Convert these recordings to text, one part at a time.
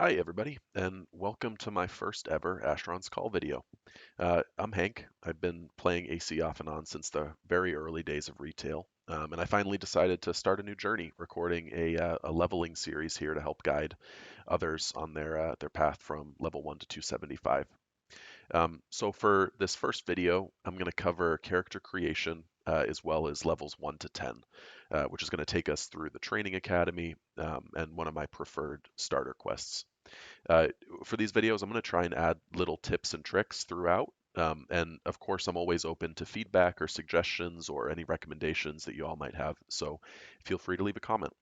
Hi, everybody, and welcome to my first ever Asheron's Call video. I'm Hank. I've been playing AC off and on since the very early days of retail, and I finally decided to start a new journey, recording a leveling series here to help guide others on their path from level 1 to 275. So for this first video, I'm going to cover character creation as well as levels 1 to 10, which is going to take us through the training academy and one of my preferred starter quests. Uh, for these videos, I'm going to try and add little tips and tricks throughout. And of course, I'm always open to feedback or suggestions or any recommendations that you all might have. So feel free to leave a comment.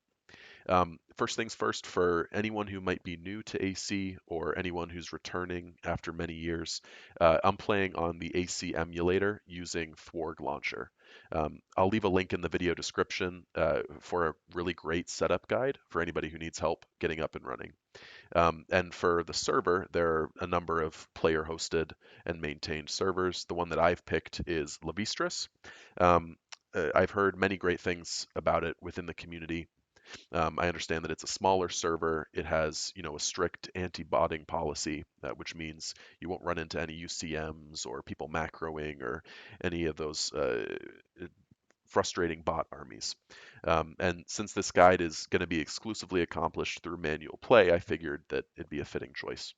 First things first, for anyone who might be new to AC or anyone who's returning after many years, I'm playing on the AC emulator using Thwarg Launcher. I'll leave a link in the video description for a really great setup guide for anybody who needs help getting up and running. And for the server, there are a number of player hosted and maintained servers. The one that I've picked is Lavistris. I've heard many great things about it within the community. I understand that it's a smaller server. It has, a strict anti-botting policy, which means you won't run into any UCMs or people macroing or any of those frustrating bot armies. And since this guide is going to be exclusively accomplished through manual play, I figured that it'd be a fitting choice.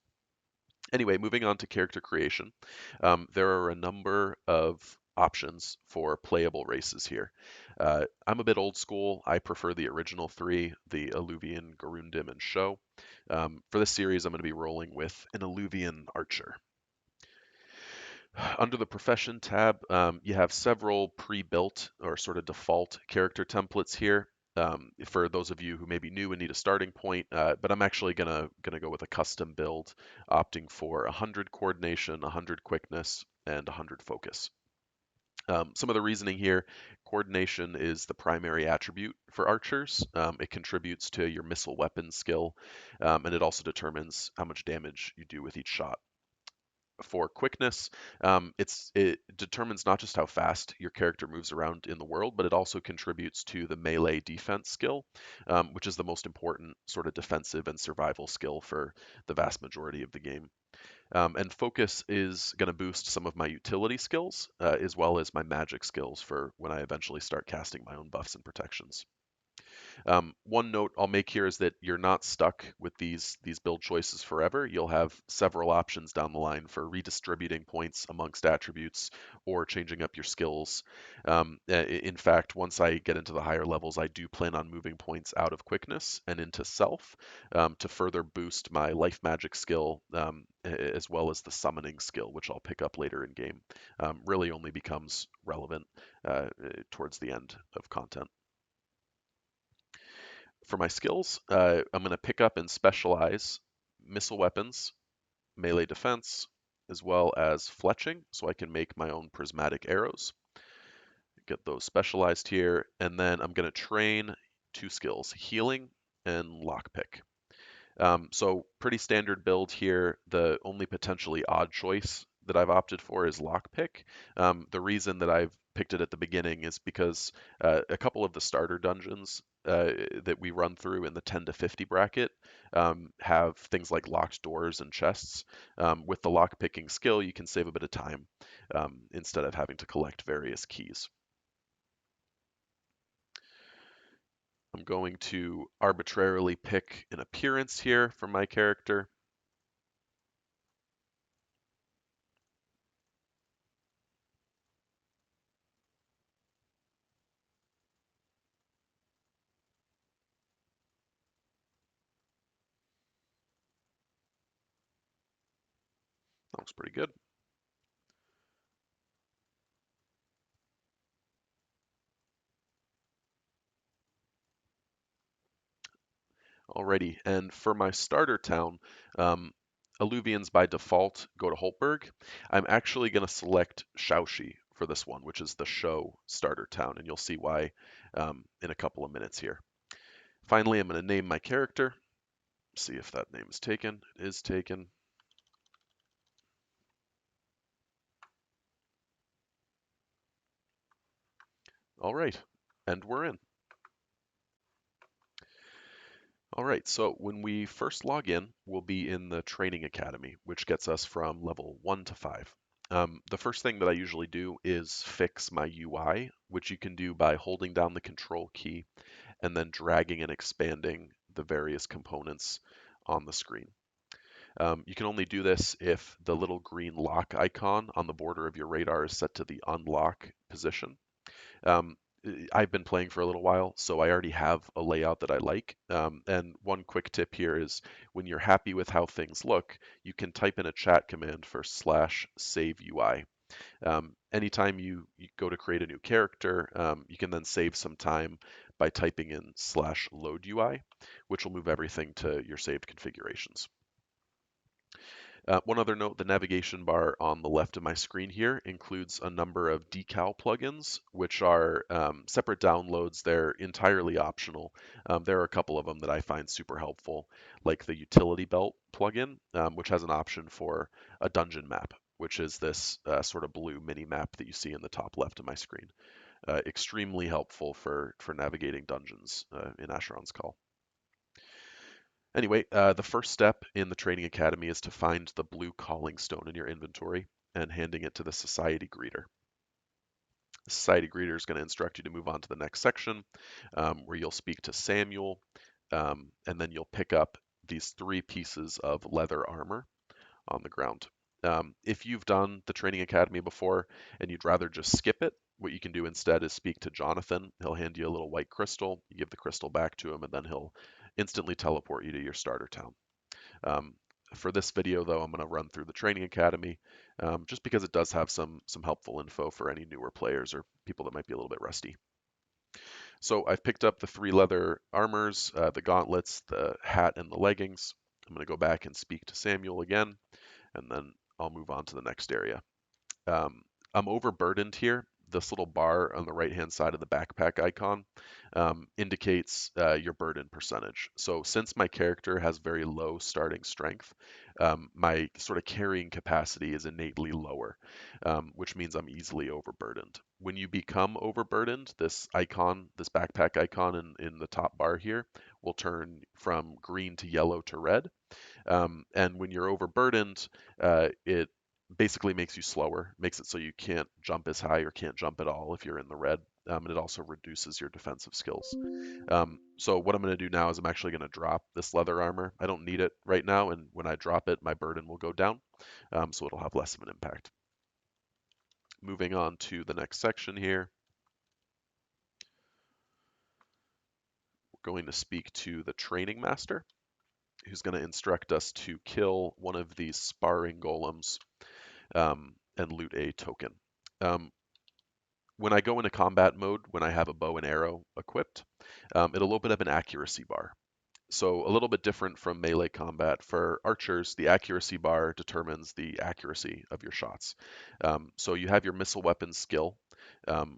Anyway, moving on to character creation, there are a number of options for playable races here. I'm a bit old school. I prefer the original three, the Alluvian, Garundim, and Show. For this series, I'm going to be rolling with an Alluvian Archer. Under the Profession tab, you have several pre-built or sort of default character templates here. For those of you who may be new and need a starting point, but I'm actually gonna go with a custom build, opting for 100 coordination, 100 quickness, and 100 focus. Some of the reasoning here: coordination is the primary attribute for archers. It contributes to your missile weapon skill, and it also determines how much damage you do with each shot. For quickness, it determines not just how fast your character moves around in the world, but it also contributes to the melee defense skill, which is the most important sort of defensive and survival skill for the vast majority of the game. And focus is going to boost some of my utility skills, as well as my magic skills for when I eventually start casting my own buffs and protections. One note I'll make here is that you're not stuck with these build choices forever. You'll have several options down the line for redistributing points amongst attributes or changing up your skills. In fact, once I get into the higher levels, I do plan on moving points out of quickness and into self to further boost my life magic skill, as well as the summoning skill, which I'll pick up later in game. Really only becomes relevant towards the end of content. For my skills, I'm going to pick up and specialize missile weapons, melee defense, as well as fletching, so I can make my own prismatic arrows. Get those specialized here, and then I'm going to train two skills: healing and lockpick. So pretty standard build here. The only potentially odd choice that I've opted for is lockpick. The reason that I've picked it at the beginning is because a couple of the starter dungeons that we run through in the 10 to 50 bracket have things like locked doors and chests. With the lockpicking skill, you can save a bit of time instead of having to collect various keys. I'm going to arbitrarily pick an appearance here for my character. That looks pretty good. Alrighty, and for my starter town, um, Alluvians by default go to Holtberg. I'm actually going to select Shaushi for this one, which is the show starter town, and you'll see why in a couple of minutes here. Finally, I'm going to name my character, see if that name is taken. It is taken. All right, and we're in. All right, so when we first log in, we'll be in the training academy, which gets us from level 1 to 5. The first thing that I usually do is fix my UI, which you can do by holding down the control key and then dragging and expanding the various components on the screen. You can only do this if the little green lock icon on the border of your radar is set to the unlock position. Um, I've been playing for a little while, so I already have a layout that I like. And one quick tip here is when you're happy with how things look, you can type in a chat command for /save UI. Anytime you go to create a new character, you can then save some time by typing in /load UI, which will move everything to your saved configurations. One other note, the navigation bar on the left of my screen here includes a number of decal plugins, which are separate downloads. They're entirely optional. There are a couple of them that I find super helpful, like the utility belt plugin, which has an option for a dungeon map, which is this sort of blue mini map that you see in the top left of my screen. Extremely helpful for navigating dungeons in Asheron's Call. Anyway, the first step in the training academy is to find the blue calling stone in your inventory and handing it to the society greeter. The society greeter is going to instruct you to move on to the next section, where you'll speak to Samuel, and then you'll pick up these 3 pieces of leather armor on the ground. If you've done the training academy before and you'd rather just skip it, what you can do instead is speak to Jonathan. He'll hand you a little white crystal. You give the crystal back to him, and then he'll instantly teleport you to your starter town. Um, for this video, though, I'm going to run through the training academy, just because it does have some helpful info for any newer players or people that might be a little bit rusty. So I've picked up the 3 leather armors, the gauntlets, the hat, and the leggings. I'm going to go back and speak to Samuel again, and then I'll move on to the next area. Um, I'm overburdened here. This little bar on the right-hand side of the backpack icon indicates your burden percentage. So since my character has very low starting strength, my sort of carrying capacity is innately lower, which means I'm easily overburdened. When you become overburdened, this icon, this backpack icon in the top bar here, will turn from green to yellow to red. And when you're overburdened, it basically makes you slower, makes it so you can't jump as high or can't jump at all if you're in the red. And it also reduces your defensive skills. So what I'm going to do now is I'm actually going to drop this leather armor. I don't need it right now, and when I drop it, my burden will go down, so it'll have less of an impact. Moving on to the next section here, we're going to speak to the training master, who's going to instruct us to kill one of these sparring golems and loot a token. When I go into combat mode, when I have a bow and arrow equipped, it'll open up an accuracy bar. So a little bit different from melee combat. For archers, the accuracy bar determines the accuracy of your shots. So you have your missile weapon skill,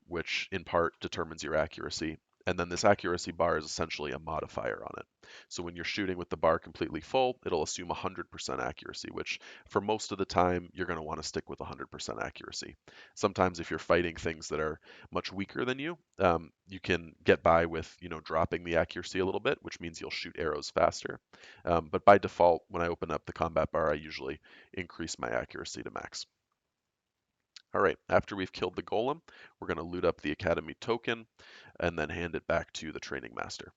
which in part determines your accuracy. And then this accuracy bar is essentially a modifier on it. So when you're shooting with the bar completely full, it'll assume 100% accuracy, which for most of the time, you're going to want to stick with 100% accuracy. Sometimes if you're fighting things that are much weaker than you, you can get by with, dropping the accuracy a little bit, which means you'll shoot arrows faster. But by default, when I open up the combat bar, I usually increase my accuracy to max. All right, after we've killed the golem, we're going to loot up the academy token and then hand it back to the training master.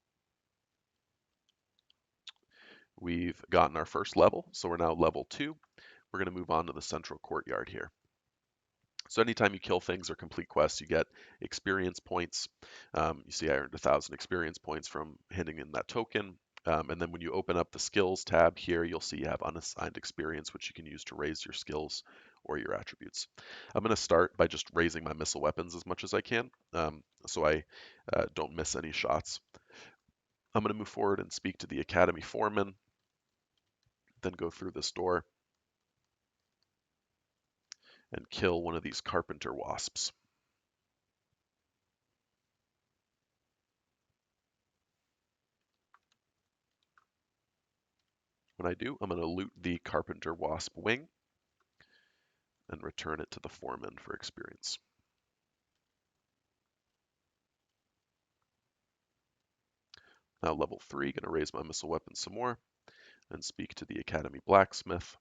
We've gotten our first level, so we're now level 2. We're going to move on to the central courtyard here. So anytime you kill things or complete quests, you get experience points. You see I earned 1,000 experience points from handing in that token. And then when you open up the skills tab here, you'll see you have unassigned experience, which you can use to raise your skills or your attributes. I'm going to start by just raising my missile weapons as much as I can, so I don't miss any shots. I'm going to move forward and speak to the academy foreman, then go through this door and kill one of these carpenter wasps. When I do, I'm going to loot the carpenter wasp wing and return it to the foreman for experience. Now level 3, going to raise my missile weapon some more and speak to the Academy Blacksmith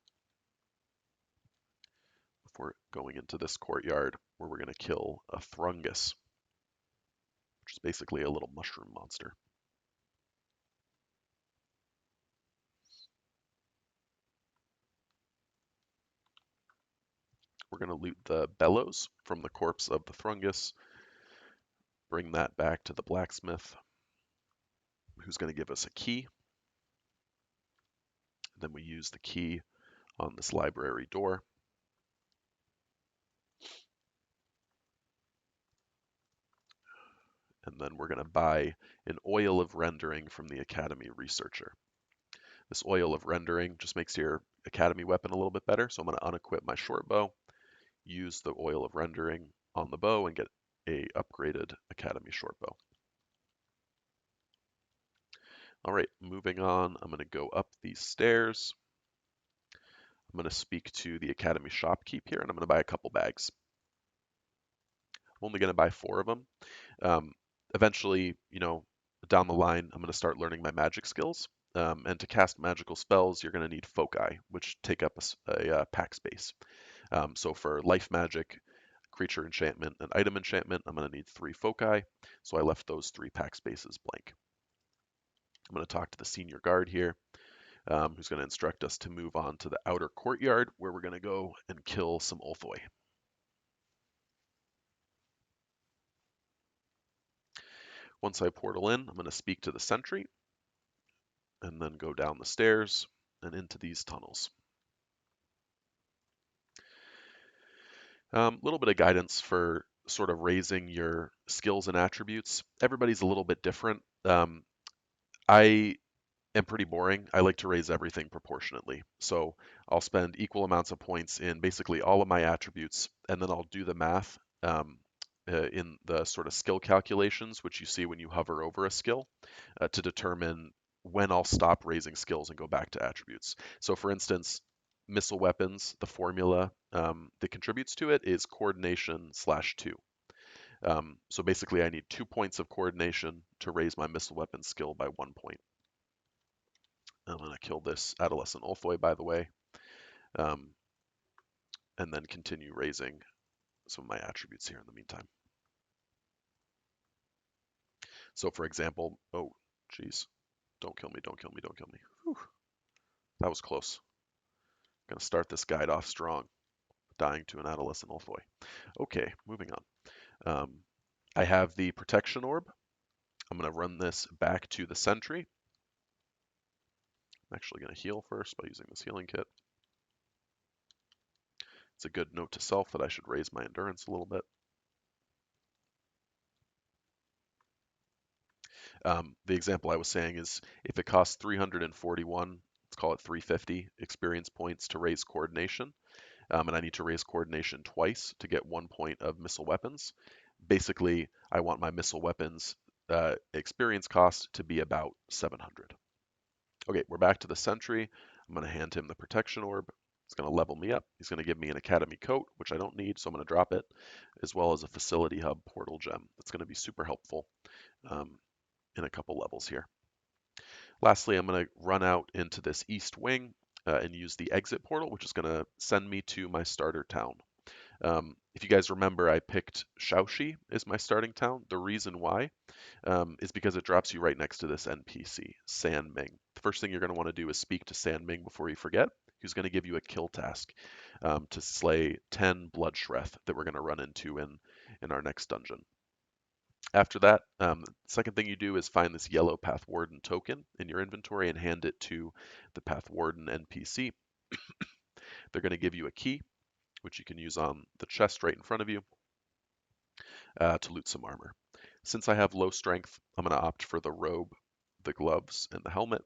before going into this courtyard where we're going to kill a Thrungus, which is basically a little mushroom monster. We're going to loot the bellows from the corpse of the Thrungus, bring that back to the blacksmith, who's going to give us a key. Then we use the key on this library door. And then we're going to buy an oil of rendering from the Academy researcher. This oil of rendering just makes your Academy weapon a little bit better. So I'm going to unequip my short bow, use the oil of rendering on the bow, and get a upgraded Academy short bow. All right, moving on, I'm going to go up these stairs. I'm going to speak to the Academy shopkeep here, and I'm going to buy a couple bags. I'm only going to buy 4 of them. Eventually, down the line, I'm going to start learning my magic skills. And to cast magical spells, you're going to need foci, which take up a pack space. So for life magic, creature enchantment, and item enchantment, I'm going to need 3 foci. So I left those 3 pack spaces blank. I'm going to talk to the senior guard here, who's going to instruct us to move on to the outer courtyard, where we're going to go and kill some Ulthoi. Once I portal in, I'm going to speak to the sentry, and then go down the stairs and into these tunnels. A little bit of guidance for sort of raising your skills and attributes. Everybody's a little bit different. I am pretty boring. I like to raise everything proportionately. So I'll spend equal amounts of points in basically all of my attributes, and then I'll do the math in the sort of skill calculations, which you see when you hover over a skill, to determine when I'll stop raising skills and go back to attributes. So for instance, missile weapons, the formula that contributes to it is coordination/2. So basically I need 2 points of coordination to raise my missile weapon skill by 1 point. I'm going to kill this adolescent Ulthoi, by the way, and then continue raising some of my attributes here in the meantime. So for example, oh, geez, don't kill me, don't kill me, don't kill me. Whew. That was close. I'm going to start this guide off strong, dying to an adolescent Ulthoi. Okay, moving on. I have the protection orb. I'm going to run this back to the sentry. I'm actually going to heal first by using this healing kit. It's a good note to self that I should raise my endurance a little bit. The example I was saying is if it costs 341, let's call it 350 experience points to raise coordination, and I need to raise coordination twice to get 1 point of missile weapons. Basically, I want my missile weapons experience cost to be about 700. Okay, we're back to the sentry. I'm going to hand him the protection orb. It's going to level me up. He's going to give me an academy coat, which I don't need, so I'm going to drop it, as well as a facility hub portal gem. That's going to be super helpful in a couple levels here. Lastly, I'm going to run out into this east wing and use the exit portal, which is going to send me to my starter town. If you guys remember, I picked Shaoxi as my starting town. The reason why is because it drops you right next to this NPC, San Ming. The first thing you're going to want to do is speak to San Ming before you forget. He's going to give you a kill task to slay 10 blood shreth that we're going to run into in our next dungeon. After that, second thing you do is find this yellow Path Warden token in your inventory and hand it to the Path Warden NPC. They're going to give you a key, which you can use on the chest right in front of you to loot some armor. Since I have low strength, I'm going to opt for the robe, the gloves, and the helmet.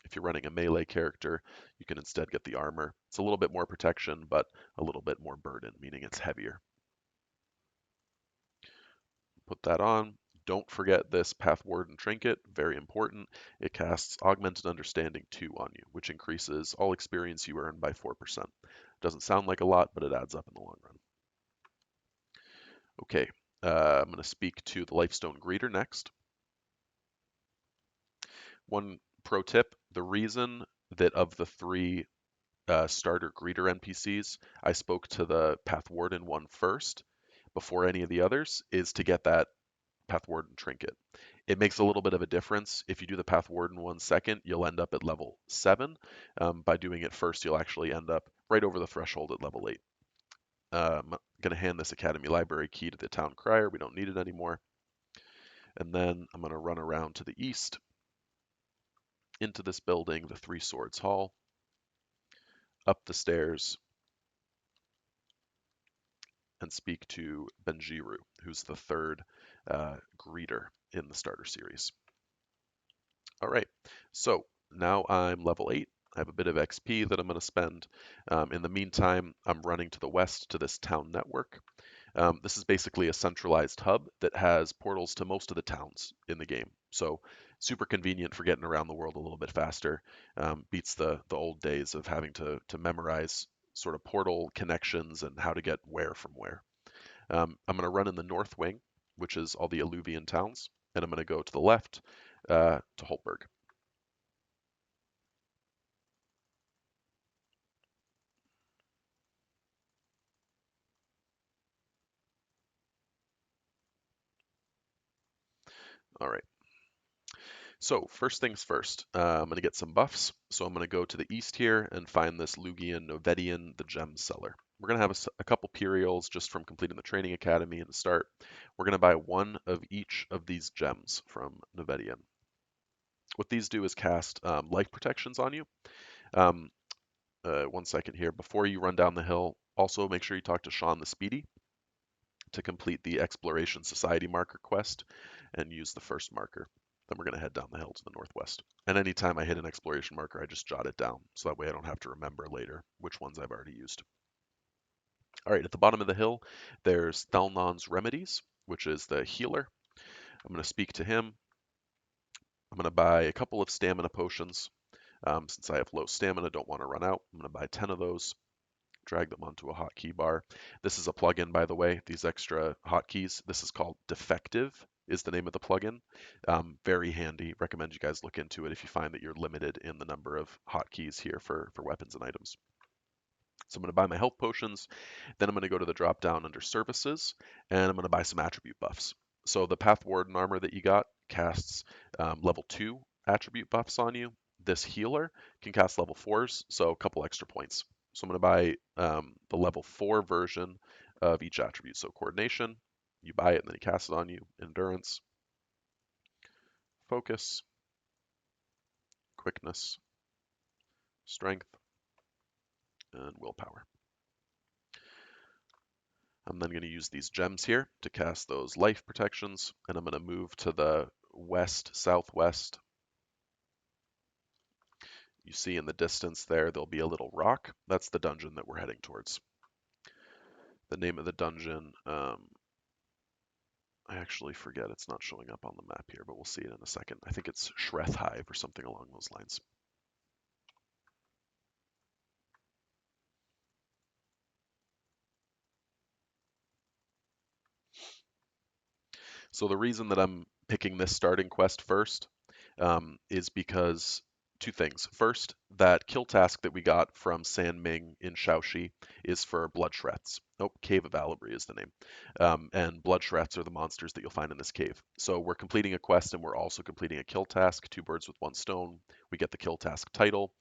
If you're running a melee character, you can instead get the armor. It's a little bit more protection, but a little bit more burden, meaning it's heavier. Put that on. Don't forget this Path Warden trinket, very important. It casts Augmented Understanding 2 on you, which increases all experience you earn by 4%. Doesn't sound like a lot, but it adds up in the long run. Okay, I'm going to speak to the Lifestone Greeter next. One pro tip, the reason that of the three starter greeter NPCs, I spoke to the Path Warden one first before any of the others is to get that Path Warden trinket. It makes a little bit of a difference. If you do the Path Warden one second, you'll end up at level 7. By doing it first, you'll actually end up right over the threshold at level 8. I'm going to hand this Academy Library key to the Town Crier. We don't need it anymore. And then I'm going to run around to the east into this building, the Three Swords Hall, up the stairs, and speak to Benjiru, who's the third greeter in the starter series. All right, so now I'm level 8. I have a bit of XP that I'm going to spend. In the meantime, I'm running to the west to this town network. This is basically a centralized hub that has portals to most of the towns in the game. So super convenient for getting around the world a little bit faster. Beats the old days of having to memorize sort of portal connections and how to get where from where. I'm going to run in the north wing, which is all the Alluvian towns, and I'm going to go to the left to Holtberg. All right. So first things first, I'm going to get some buffs. So I'm going to go to the east here and find this Lugian Novedian, the gem seller. We're going to have a couple Purials just from completing the training academy and the start. We're going to buy one of each of these gems from Novedian. What these do is cast life protections on you. Um, 1 second here. Before you run down the hill, also make sure you talk to Sean the Speedy to complete the Exploration Society marker quest and use the first marker. Then we're going to head down the hill to the northwest. And anytime I hit an exploration marker, I just jot it down, so that way I don't have to remember later which ones I've already used. All right, at the bottom of the hill, there's Thalnon's Remedies, which is the healer. I'm going to speak to him. I'm going to buy a couple of stamina potions. Since I have low stamina, don't want to run out. I'm going to buy 10 of those. Drag them onto a hotkey bar. This is a plugin, by the way, these extra hotkeys. This is called Defective, is the name of the plugin. Very handy. Recommend you guys look into it if you find that you're limited in the number of hotkeys here for weapons and items. So I'm going to buy my health potions, then I'm going to go to the drop down under services, and I'm going to buy some attribute buffs. So the Path Warden armor that you got casts level 2 attribute buffs on you. This healer can cast level 4s, so a couple extra points. So I'm going to buy the level 4 version of each attribute. So coordination, you buy it and then you cast it on you. Endurance, focus, quickness, strength, and willpower. I'm then going to use these gems here to cast those life protections, and I'm going to move to the west, southwest. You see in the distance there'll be a little rock. That's the dungeon that we're heading towards. The name of the dungeon, I actually forget. It's not showing up on the map here, but we'll see it in a second. I think it's Shreth Hive or something along those lines. So the reason that I'm picking this starting quest first is because two things. First, that kill task that we got from San Ming in Shaoxi is for blood shreths. Oh, Cave of Alabree is the name. And blood shreths are the monsters that you'll find in this cave. So we're completing a quest and we're also completing a kill task, two birds with one stone. We get the kill task title.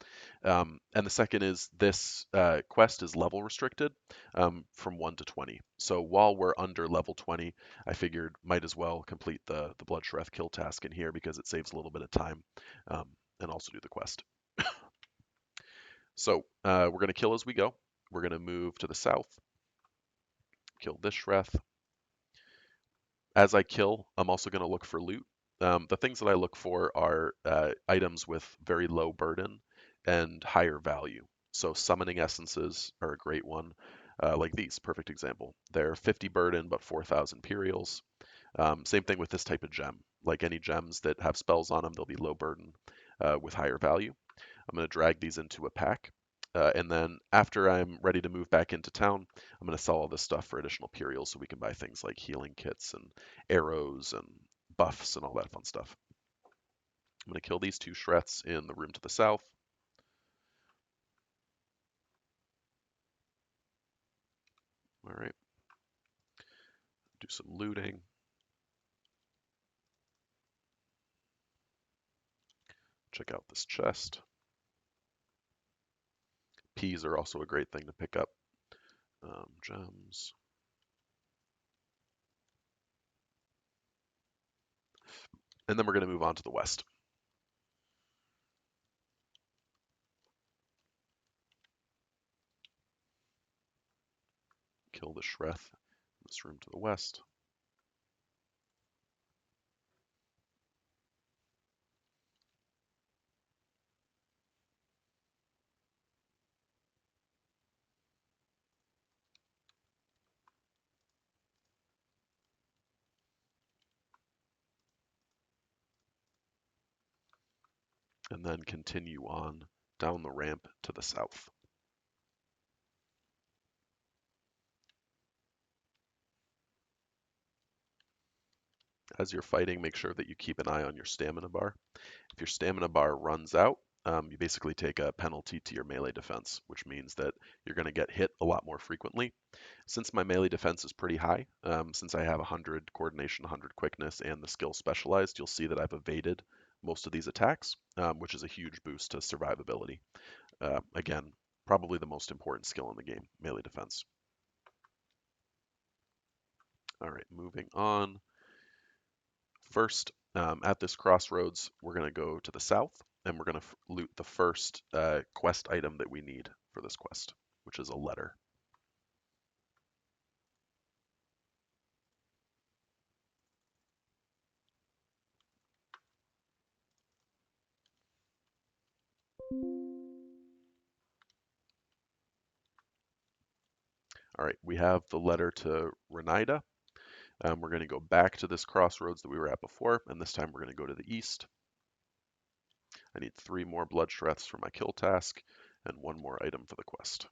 And the second is this quest is level restricted from 1 to 20. So while we're under level 20, I figured might as well complete the blood shreth kill task in here because it saves a little bit of time and also do the quest. So we're going to kill as we go. We're going to move to the south, kill this shreth. As I kill, I'm also going to look for loot. The things that I look for are items with very low burden and higher value. So summoning essences are a great one, like these, perfect example. They're 50 burden, but 4,000 Imperials. Same thing with this type of gem. Like any gems that have spells on them, they'll be low burden with higher value. I'm going to drag these into a pack. And then after I'm ready to move back into town, I'm going to sell all this stuff for additional Purials so we can buy things like healing kits and arrows and buffs and all that fun stuff. I'm going to kill these two Shreths in the room to the south. All right, do some looting. Check out this chest. Peas are also a great thing to pick up. Gems. And then we're going to move on to the west. Kill the Shreth in this room to the west. And then continue on down the ramp to the south. As you're fighting, make sure that you keep an eye on your stamina bar. If your stamina bar runs out, you basically take a penalty to your melee defense, which means that you're going to get hit a lot more frequently. Since my melee defense is pretty high, since I have 100 coordination, 100 quickness, and the skill specialized, you'll see that I've evaded most of these attacks, which is a huge boost to survivability. Again, probably the most important skill in the game, melee defense. All right, moving on. First, at this crossroads, we're going to go to the south, and we're going to loot the first quest item that we need for this quest, which is a letter. All right, we have the letter to Renida. We're going to go back to this crossroads that we were at before, and this time we're going to go to the east. I need 3 more blood shreths for my kill task, and 1 more item for the quest.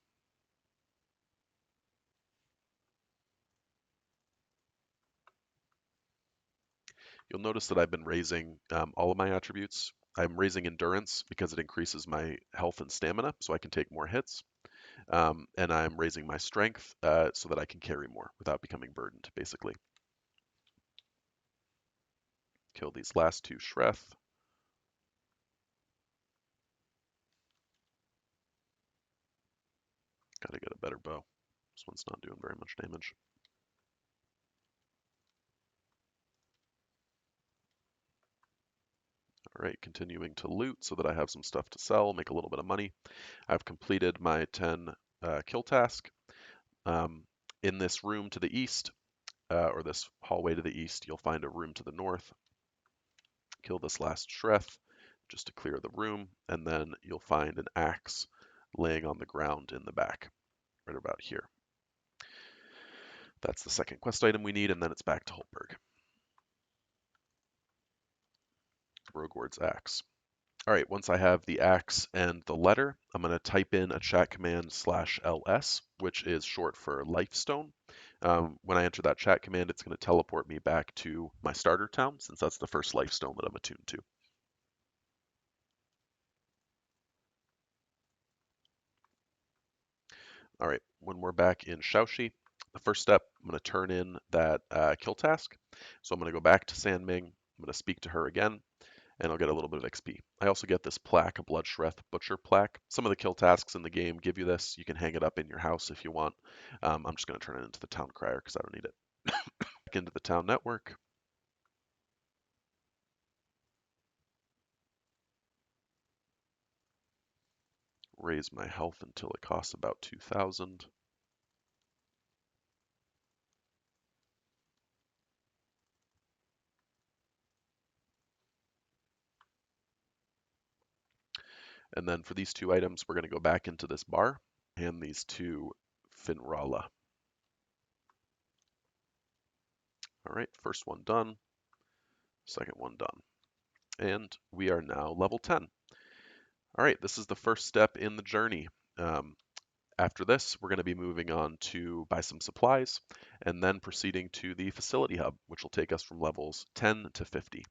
You'll notice that I've been raising all of my attributes. I'm raising endurance because it increases my health and stamina, so I can take more hits. And I'm raising my strength so that I can carry more without becoming burdened, basically. Kill these last 2 Shreth. Gotta get a better bow. This one's not doing very much damage. All right, continuing to loot so that I have some stuff to sell, make a little bit of money. I've completed my 10 kill task. In this room to the east, or this hallway to the east, you'll find a room to the north. Kill this last Shreth just to clear the room, and then you'll find an axe laying on the ground in the back, right about here. That's the second quest item we need, and then it's back to Holtberg. Rogward's axe. All right, once I have the axe and the letter, I'm going to type in a chat command /ls, which is short for lifestone. When I enter that chat command, it's going to teleport me back to my starter town, since that's the first lifestone that I'm attuned to. All right, when we're back in Shaoxi, the first step, I'm going to turn in that kill task. So I'm going to go back to Sanming, I'm going to speak to her again, and I'll get a little bit of XP. I also get this plaque, a Blood Shreth Butcher plaque. Some of the kill tasks in the game give you this. You can hang it up in your house if you want. I'm just going to turn it into the Town Crier because I don't need it. Back into the Town Network. Raise my health until it costs about 2,000. And then for these 2 items, we're going to go back into this bar, hand these to Finrala. All right, first one done, second one done. And we are now level 10. All right, this is the first step in the journey. After this, we're going to be moving on to buy some supplies and then proceeding to the facility hub, which will take us from levels 10 to 50.